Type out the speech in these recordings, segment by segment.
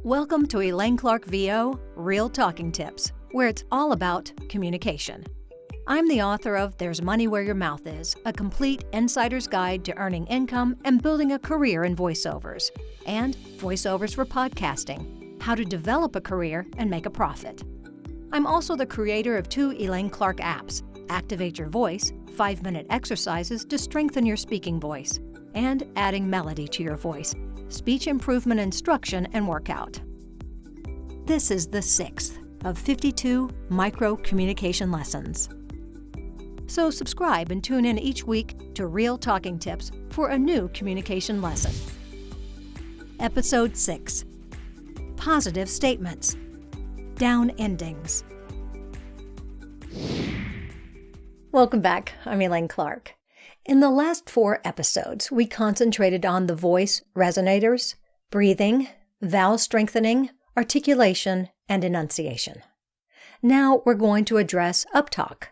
Welcome to Elaine Clark VO Real Talking Tips, where it's all about communication. I'm the author of There's Money Where Your Mouth Is, a complete insider's guide to earning income and building a career in voiceovers, and voiceovers for podcasting, how to develop a career and make a profit. I'm also the creator of 2 Elaine Clark apps, Activate Your Voice, 5-minute exercises to strengthen your speaking voice, and Adding Melody to Your Voice, speech improvement instruction and workout. This is the 6th of 52 micro communication lessons. So subscribe and tune in each week to Real Talking Tips for a new communication lesson. Episode 6. Positive Statements. Down Endings. Welcome back. I'm Elaine Clark. In the last 4 episodes, we concentrated on the voice resonators, breathing, vowel strengthening, articulation, and enunciation. Now we're going to address uptalk,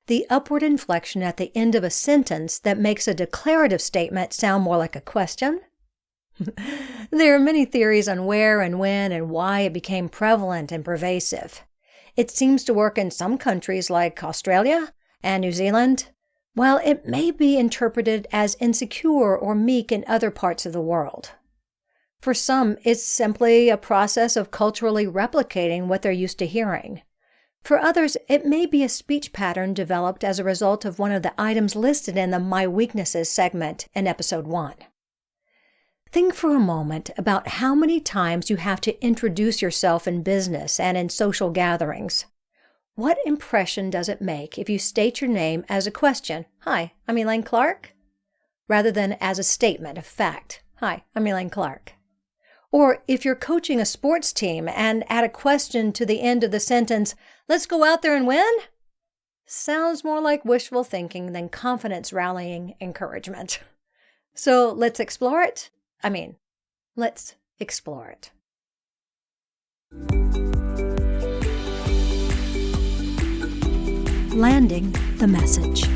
the upward inflection at the end of a sentence that makes a declarative statement sound more like a question. There are many theories on where and when and why it became prevalent and pervasive. It seems to work in some countries like Australia and New Zealand, while it may be interpreted as insecure or meek in other parts of the world. For some, it's simply a process of culturally replicating what they're used to hearing. For others, it may be a speech pattern developed as a result of one of the items listed in the My Weaknesses segment in Episode 1. Think for a moment about how many times you have to introduce yourself in business and in social gatherings. What impression does it make if you state your name as a question, "Hi, I'm Elaine Clark," rather than as a statement of fact, "Hi, I'm Elaine Clark"? Or if you're coaching a sports team and add a question to the end of the sentence, "Let's go out there and win"? Sounds more like wishful thinking than confidence rallying encouragement. So let's explore it. Let's explore it. Landing the message.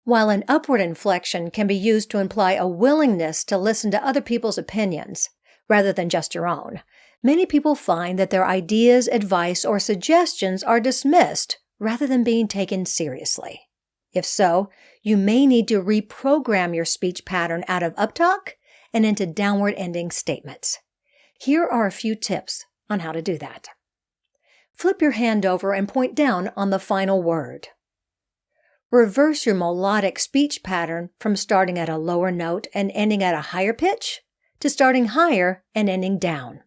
While an upward inflection can be used to imply a willingness to listen to other people's opinions, rather than just your own, many people find that their ideas, advice, or suggestions are dismissed rather than being taken seriously. If so, you may need to reprogram your speech pattern out of uptalk and into downward ending statements. Here are a few tips on how to do that. Flip your hand over and point down on the final word. Reverse your melodic speech pattern from starting at a lower note and ending at a higher pitch to starting higher and ending down.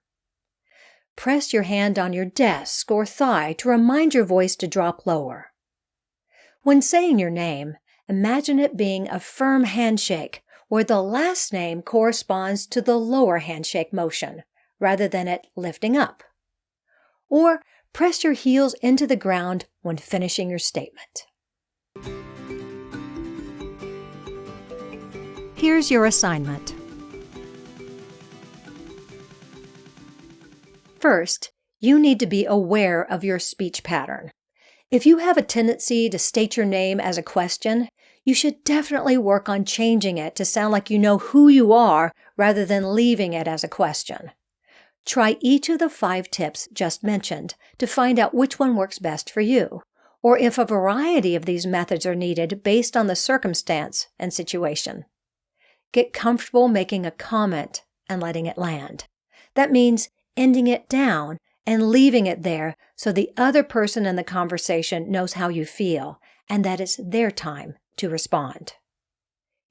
Press your hand on your desk or thigh to remind your voice to drop lower. When saying your name, imagine it being a firm handshake where the last name corresponds to the lower handshake motion, rather than it lifting up. Or press your heels into the ground when finishing your statement. Here's your assignment. First, you need to be aware of your speech pattern. If you have a tendency to state your name as a question, you should definitely work on changing it to sound like you know who you are rather than leaving it as a question. Try each of the 5 tips just mentioned to find out which one works best for you, or if a variety of these methods are needed based on the circumstance and situation. Get comfortable making a comment and letting it land. That means ending it down and leaving it there so the other person in the conversation knows how you feel and that it's their time to respond.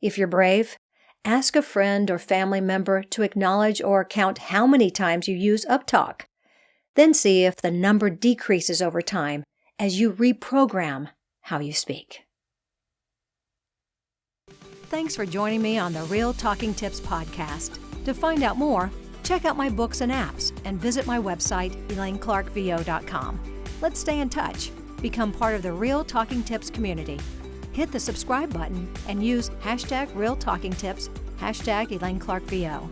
If you're brave, ask a friend or family member to acknowledge or count how many times you use uptalk. Then see if the number decreases over time as you reprogram how you speak. Thanks for joining me on the Real Talking Tips podcast. To find out more, check out my books and apps and visit my website, ElaineClarkVO.com. Let's stay in touch. Become part of the Real Talking Tips community. Hit the subscribe button and use #RealTalkingTips, #ElaineClarkVO.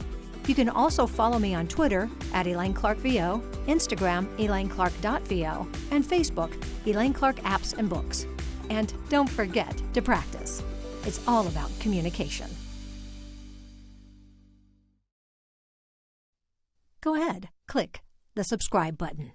You can also follow me on Twitter @ElaineClarkVO, Instagram ElaineClark.VO, and Facebook Elaine Clark Apps and Books. And don't forget to practice. It's all about communication. go ahead, click the subscribe button.